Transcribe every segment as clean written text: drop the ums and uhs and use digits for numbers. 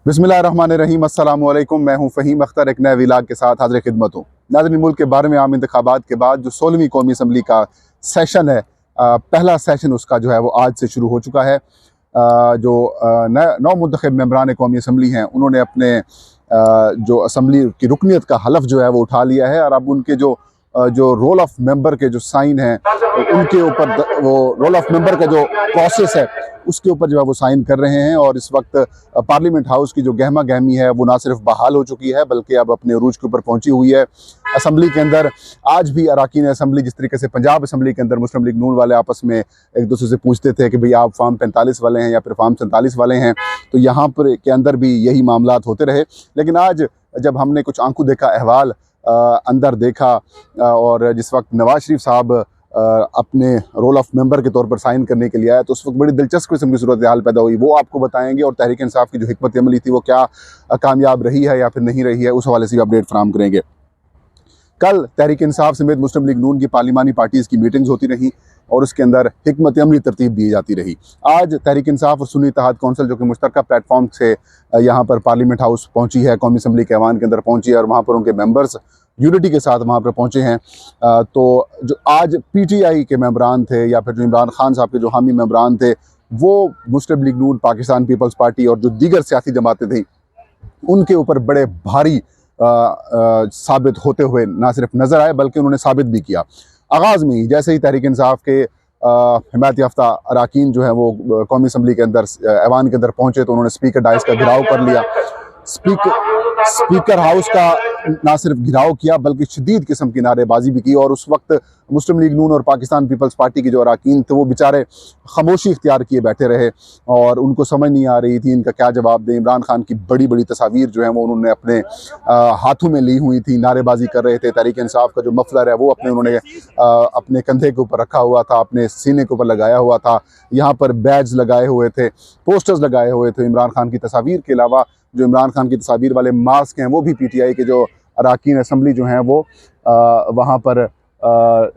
बिस्मिल्लाहिर्रहमानिर्रहीम, अस्सलामु अलैकुम। मैं हूं फ़हीम अख्तर, एक नए व्लॉग के साथ हाज़िर खिदमत हूँ। नाज़रीन, मुल्क के 12वें आम इंतखाबात के बाद जो 16वीं कौमी असम्बली का सेशन है, पहला सेशन उसका जो है वो आज से शुरू हो चुका है। जो नौ मुंतखब मेंबरान कौमी असम्बली हैं, उन्होंने अपने जो असम्बली की रुकनीत का हलफ जो है वो उठा लिया है और अब उनके जो रोल ऑफ मेंबर के जो साइन हैं, उनके ऊपर वो रोल ऑफ मेंबर का जो प्रोसेस है उसके ऊपर जो है वो साइन कर रहे हैं। और इस वक्त पार्लियामेंट हाउस की जो गहमा गहमी है वो ना सिर्फ बहाल हो चुकी है बल्कि अब अपने अरूज के ऊपर पहुंची हुई है। असम्बली के अंदर आज भी अरकान असम्बली, जिस तरीके से पंजाब असम्बली के अंदर मुस्लिम लीग नून वाले आपस में एक दूसरे से पूछते थे कि भाई आप फार्म 45 वाले हैं या फिर फार्म 47 वाले हैं, तो यहाँ पर के अंदर भी यही मामलात होते रहे। लेकिन आज जब हमने कुछ आंखों देखा अहवाल अंदर देखा और जिस वक्त नवाज शरीफ साहब अपने रोल ऑफ मेंबर के तौर पर साइन करने के लिए आया, तो उस वक्त बड़ी दिलचस्प किस्म की सूरत हाल पैदा हुई। वो आपको बताएंगे और तहरीक इंसाफ की जो हिकमत अमली थी वो क्या कामयाब रही है या फिर नहीं रही है, उस हवाले से भी अपडेट फराहम करेंगे। कल तहरीक इंसाफ समेत मुस्लिम लीग नून की पार्लिमानी पार्टीज़ की मीटिंग्स होती रहीं और उसके अंदर हिकमत अमली तरतीब दी जाती रही। आज तहरीक इंसाफ और सुन्नी इत्तेहाद कौंसिल, जो कि मुश्तरका प्लेटफॉर्म से यहाँ पर पार्लियामेंट हाउस पहुँची है, कौमी असम्बली के ऐवान के अंदर पहुँची है और वहाँ पर उनके मेंबर्स यूनिटी के साथ वहाँ पर पहुँचे हैं। तो जो आज PTI के मेंबरान थे या फिर जो इमरान खान साहब के जो हामी मेंबरान थे, वो मुस्लिम लीग नून, पाकिस्तान पीपल्स पार्टी और जो दीगर सियासी जमातें थी उनके ऊपर बड़े भारी साबित होते हुए ना सिर्फ नज़र आए बल्कि उन्होंने साबित भी किया। आगाज़ में ही जैसे ही तहरीक इंसाफ के हिमायत याफ्ता अरकान जो है वो कौमी असम्बली के अंदर ऐवान के अंदर पहुँचे तो उन्होंने स्पीकर डाइस का घिराव कर लिया। स्पीकर हाउस का ना सिर्फ घिराव किया बल्कि शदीद किस्म की नारेबाजी भी की। और उस वक्त मुस्लिम लीग नून और पाकिस्तान पीपल्स पार्टी के जो अरकान थे वो बेचारे खामोशी इख्तियार किए बैठे रहे और उनको समझ नहीं आ रही थी इनका क्या जवाब दें। इमरान खान की बड़ी बड़ी तस्वीर जो है वो उन्होंने अपने हाथों में ली हुई थी, नारेबाजी कर रहे थे। तहरीक इंसाफ का जो मफलर है वो उन्होंने अपने कंधे के ऊपर रखा हुआ था, अपने सीने के ऊपर लगाया हुआ था। यहाँ पर बैज लगाए हुए थे, पोस्टर्स लगाए हुए थे इमरान खान की तस्वीर के अलावा। जो इमरान खान की तस्वीर वाले मास्क हैं वो भी PTI के जो अरकान असम्बली जो हैं वो वहाँ पर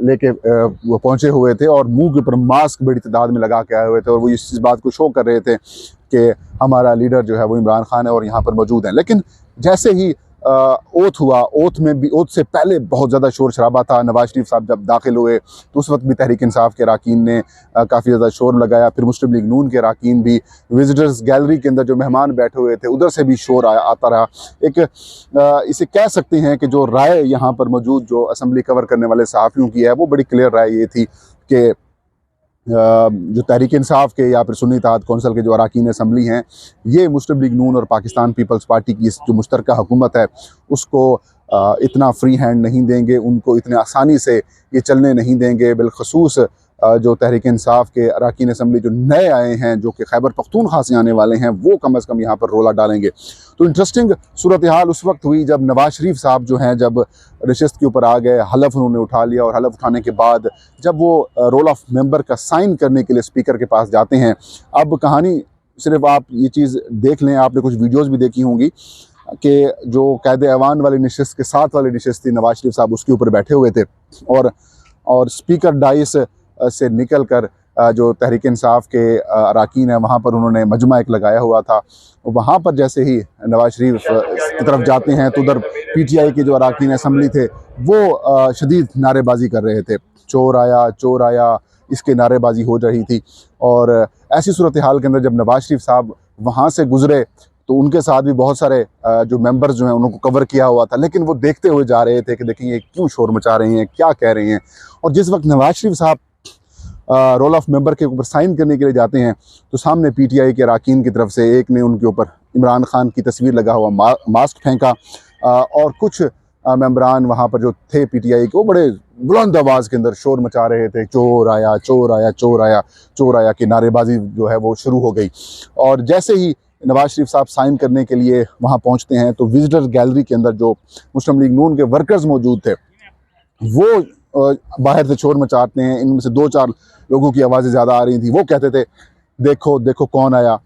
लेके वो पहुँचे हुए थे और मुंह के ऊपर मास्क बड़ी तादाद में लगा के आए हुए थे और वो इस बात को शो कर रहे थे कि हमारा लीडर जो है वो इमरान खान है और यहाँ पर मौजूद हैं। लेकिन जैसे ही ओथ हुआ, ओथ में भी, ओथ से पहले बहुत ज़्यादा शोर शराबा था। नवाज शरीफ साहब जब दाखिल हुए तो उस वक्त भी तहरीक इंसाफ के अरकान ने काफ़ी ज़्यादा शोर लगाया। फिर मुस्लिम लीग नून के अरकान भी विजिटर्स गैलरी के अंदर जो मेहमान बैठे हुए थे उधर से भी शोर आता रहा। एक इसे कह सकते हैं कि जो राय यहाँ पर मौजूद जो असम्बली कवर करने वाले सहाफ़ियों की है वो बड़ी क्लियर राय ये थी कि जो तहरीक इंसाफ के या फिर सुन्नी इत्तेहाद कौंसिल के जो अरकान असम्बली हैं, ये मुस्लिम लीग नून और पाकिस्तान पीपल्स पार्टी की जो मुश्तरका हुकूमत है उसको इतना फ्री हैंड नहीं देंगे, उनको इतने आसानी से ये चलने नहीं देंगे। बिलखसूस जो तहरीक इंसाफ के अरकान असम्बली जो नए आए हैं, जो कि खैबर पख्तूनख्वा से आने वाले हैं, वो कम अज़ कम यहाँ पर रोला डालेंगे। तो इंटरेस्टिंग सूरत हाल उस वक्त हुई जब नवाज शरीफ साहब जो हैं जब नशिस्त के ऊपर आ गए, हलफ उन्होंने उठा लिया और हलफ उठाने के बाद जब वो रोल ऑफ मेंबर का साइन करने के लिए स्पीकर के पास जाते हैं। अब कहानी सिर्फ आप ये चीज़ देख लें, आपने कुछ वीडियोज़ भी देखी होंगी कि जो कैद ऐवान वाली नशिस्त के साथ वाली नशिस्त थी, नवाज शरीफ साहब उसके ऊपर बैठे हुए थे और स्पीकर डाइस से निकल कर जो तहरीक इंसाफ के अरकान है वहाँ पर उन्होंने मजमा एक लगाया हुआ था। वहाँ पर जैसे ही नवाज शरीफ की तरफ जाते हैं तो उधर PTI के जो अरकान असम्बली थे वो शदीद नारेबाजी कर रहे थे, चोर आया, इसके नारेबाजी हो रही थी। और ऐसी सूरत हाल के अंदर जब नवाज शरीफ साहब वहाँ से गुजरे तो उनके साथ भी बहुत सारे जो मेंबर्स जो हैं उनको कवर किया हुआ था, लेकिन वो देखते हुए जा रहे थे कि देखिए ये क्यों शोर मचा रहे हैं, क्या कह रहे हैं। और जिस वक्त नवाज शरीफ साहब रोल ऑफ मेंबर के ऊपर साइन करने के लिए जाते हैं तो सामने PTI के अरकान की तरफ से एक ने उनके ऊपर इमरान खान की तस्वीर लगा हुआ मास्क फेंका और कुछ मेंबरान वहाँ पर जो थे PTI के वो बड़े बुलंद आवाज़ के अंदर शोर मचा रहे थे, चोर आया की नारेबाजी जो है वो शुरू हो गई। और जैसे ही नवाज शरीफ साहब साइन करने के लिए वहाँ पहुँचते हैं तो विजिटर गैलरी के अंदर जो मुस्लिम लीग नून के वर्कर्स मौजूद थे वो बाहर से शोर मचाते हैं। इनमें से 2-4 लोगों की आवाज़ें ज़्यादा आ रही थी, वो कहते थे देखो कौन आया।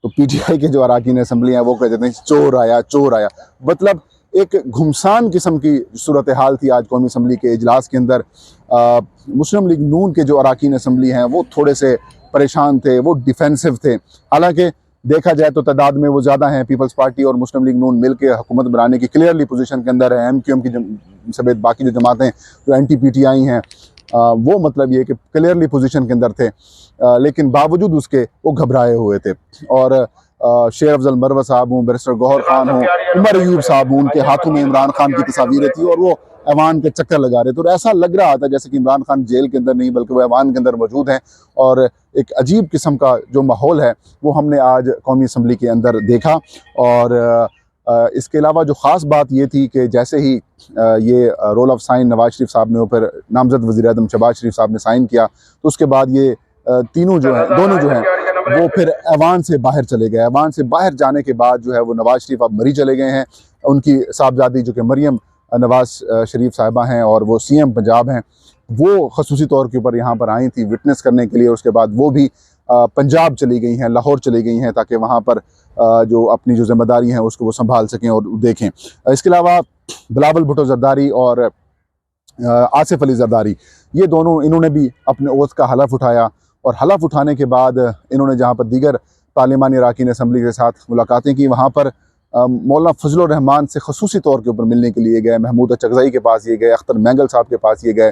तो PTI के जो अरकान असम्बली हैं वो कहते थे चोर आया। मतलब एक घुमसान किस्म की सूरत हाल थी आज कौमी असम्बली के इजलास के अंदर। मुस्लिम लीग नून के जो अरकान असम्बली हैं वो थोड़े से परेशान थे, वो डिफेंसिव थे। हालांकि देखा जाए तो तादाद में वो ज़्यादा हैं। पीपल्स पार्टी और मुस्लिम लीग नून मिल के हुकूमत बनाने की क्लियरली पोजीशन के अंदर है। MQM की समेत बाकी जो जमातें जो NTPTI हैं वो मतलब ये कि क्लियरली पोजीशन के अंदर थे, लेकिन बावजूद उसके वो घबराए हुए थे। और शेर अफजल मरवत साहब हूँ, बैरिस्टर गौहर खान हूँ, उमर अयूब साहब हूँ, उनके हाथों में इमरान खान की तस्वीरें थी और वो ऐवान के चक्कर लगा रहे थे। और ऐसा लग रहा था जैसे कि इमरान खान जेल के अंदर नहीं बल्कि वो ऐवान के अंदर मौजूद हैं। और एक अजीब किस्म का जो माहौल है वो हमने आज कौमी असम्बली के अंदर देखा। और इसके अलावा जो ख़ास बात ये थी कि जैसे ही ये role of sine Nawaz Sharif साहब ने फिर नामजद वज़ीर-ए-आज़म शहबाज शरीफ साहब ने साइन किया, तो उसके बाद ये दोनों जो हैं वो फिर ऐवान से बाहर चले गए। ऐवान से बाहर जाने के बाद जो है वो नवाज शरीफ अब मरी चले गए हैं। उनकी साहबजादी जो कि मरियम नवाज शरीफ साहिबा हैं और वो CM पंजाब हैं, वो खसूसी तौर के ऊपर यहाँ पर आई थी विटनेस करने के लिए। उसके बाद वो भी पंजाब चली गई हैं, लाहौर चली गई हैं, ताकि वहाँ पर जो अपनी जो जिम्मेदारी हैं उसको वो संभाल सकें और देखें। इसके अलावा बिलावल भुट्टो जरदारी और आसिफ अली जरदारी, ये दोनों इन्होंने भी अपने ओथ का हलफ उठाया। और हलफ उठाने के बाद इन्होंने जहाँ पर दीगर पार्लिमानी अरकान असम्बली के साथ मुलाकातें की, वहाँ पर मौलाना फजलुर रहमान से खसूसी तौर के ऊपर मिलने के लिए गए, महमूद चगज़ई के पास ये गए, अख्तर मैंगल साहब के पास ये गए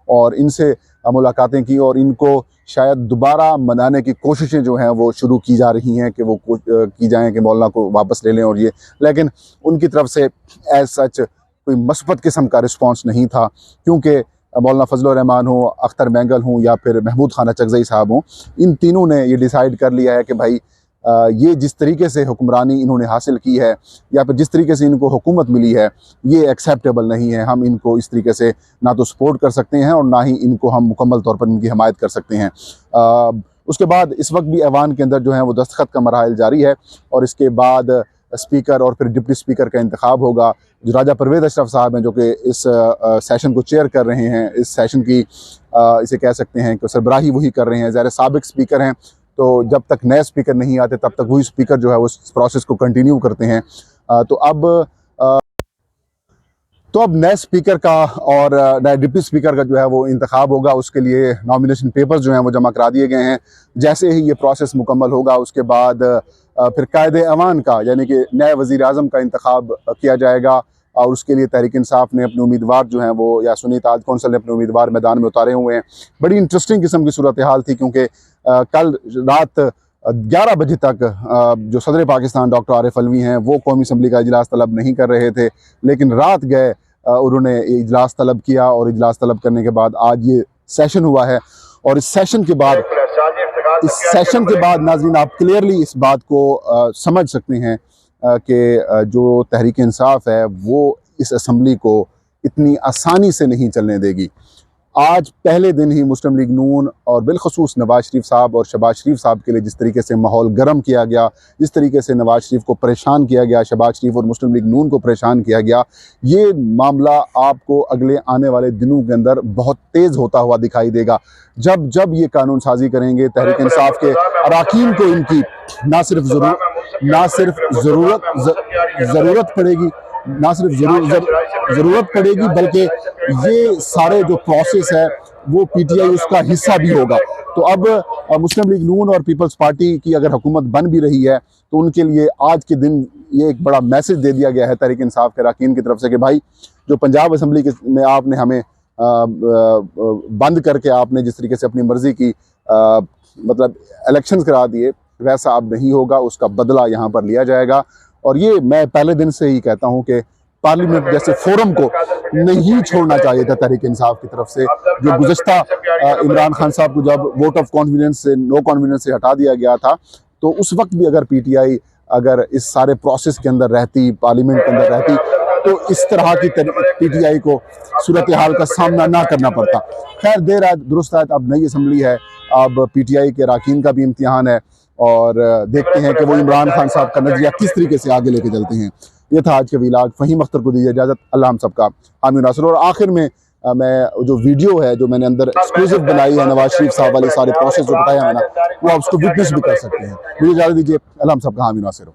और इनसे मुलाकातें की। और इनको शायद दोबारा मनाने की कोशिशें जो हैं वो शुरू की जा रही हैं कि वो की जाएँ कि मौलाना को वापस ले लें और ये, लेकिन उनकी तरफ से एज सच कोई मस्बत किस्म का रिस्पॉन्स नहीं था, क्योंकि मौलाना फजलुर रहमान हो, अख्तर मैंगल हूँ या फिर महमूद खाना चगज़ई साहब हों, इन तीनों ने ये डिसाइड कर लिया है कि भाई ये जिस तरीके से हुक्मरानी इन्होंने हासिल की है या फिर जिस तरीके से इनको हुकूमत मिली है, ये एक्सेप्टेबल नहीं है। हम इनको इस तरीके से ना तो सपोर्ट कर सकते हैं और ना ही इनको हम मुकम्मल तौर पर इनकी हमायत कर सकते हैं। उसके बाद इस वक्त भी ऐवान के अंदर जो है वो दस्तखत का मराहिल जारी है और इसके बाद स्पीकर और फिर डिप्टी स्पीकर का इंतखाब होगा। जो राजा परवेज़ अशरफ साहब हैं, जो कि इस सेशन को चेयर कर रहे हैं, इस सेशन की इसे कह सकते हैं कि सरबराही वही कर रहे हैं। ज़ाहिर साबिक स्पीकर हैं, तो जब तक नए स्पीकर नहीं आते तब तक वही स्पीकर जो है वो इस प्रोसेस को कंटिन्यू करते हैं। तो अब नए स्पीकर का और नए डिप्टी स्पीकर का जो है वो इंतखाब होगा। उसके लिए नॉमिनेशन पेपर्स जो हैं वो जमा करा दिए गए हैं। जैसे ही ये प्रोसेस मुकम्मल होगा उसके बाद फिर कायदे अवान का यानी कि नए वज़ीर-ए-आज़म का इंतखाब किया जाएगा और उसके लिए तहरीक इंसाफ ने अपने उम्मीदवार जो हैं वो या सुन्नी इत्तेहाद कौंसिल ने अपने उम्मीदवार मैदान में उतारे हुए हैं। बड़ी इंटरेस्टिंग किस्म की सूरत हाल थी, क्योंकि कल रात 11 बजे तक जो सदर पाकिस्तान डॉक्टर आरिफ अलवी हैं वो कौमी असम्बली का इजलास तलब नहीं कर रहे थे, लेकिन रात गए उन्होंने इजलास तलब किया और इजलास तलब करने के बाद आज ये सेशन हुआ है। और इस सेशन के बाद नाज़रीन आप क्लियरली इस बात को समझ सकते हैं कि जो तहरीक इंसाफ है वो इस असम्बली को इतनी आसानी से नहीं चलने देगी। आज पहले दिन ही मुस्लिम लीग नून और बिलखसूस नवाज शरीफ साहब और शहबाज शरीफ साहब के लिए जिस तरीके से माहौल गर्म किया गया, जिस तरीके से नवाज शरीफ को परेशान किया गया, शहबाज शरीफ और मुस्लिम लीग नून को परेशान किया गया, ये मामला आपको अगले आने वाले दिनों के अंदर बहुत तेज़ होता हुआ दिखाई देगा। जब जब ये कानून साजी करेंगे तहरीक इंसाफ के अरकान को इनकी ना सिर्फ ज़रूरत पड़ेगी बल्कि ये सारे जो प्रोसेस है वो PTI उसका हिस्सा भी होगा। तो अब मुस्लिम लीग नून और पीपल्स पार्टी की अगर हुकूमत बन भी रही है तो उनके लिए आज के दिन ये एक बड़ा मैसेज दे दिया गया है तहरीक इंसाफ के अरकान की तरफ से कि भाई जो पंजाब असम्बली में आपने हमें बंद करके आपने जिस तरीके से अपनी मर्ज़ी की मतलब इलेक्शंस करा दिए, वैसा अब नहीं होगा, उसका बदला यहाँ पर लिया जाएगा। और ये मैं पहले दिन से ही कहता हूँ कि पार्लियामेंट जैसे फोरम को नहीं छोड़ना चाहिए था तहरीक इंसाफ की तरफ से। जो गुज़श्ता इमरान खान साहब को जब वोट ऑफ कॉन्फिडेंस से नो कॉन्फिडेंस से हटा दिया गया था, तो उस वक्त भी अगर PTI अगर इस सारे प्रोसेस के अंदर रहती, पार्लियामेंट के अंदर रहती, तो इस तरह की PTI को सूरत हाल का सामना ना करना पड़ता। खैर देर आए दुरुस्त आए, अब नई असम्बली है, अब PTI के अरकान का भी इम्तिहान है और देखते हैं कि वो इमरान खान साहब का नजरिया किस तरीके से आगे लेके चलते हैं। ये था आज के व्लॉग। फ़हीम अख्तर को दीजिए इजाज़त। अल्लाह हम सबका हामी नासिर। और आखिर में मैं जो वीडियो है जो मैंने अंदर एक्सक्लूसिव बनाई है नवाज शरीफ साहब वाले सारे प्रोसेस जो बताया मैंने, वो आप उसको विटनेस भी कर सकते हैं। मुझे इजाज़त दीजिए। अल्लाह हम सबका हामी नासिर हो।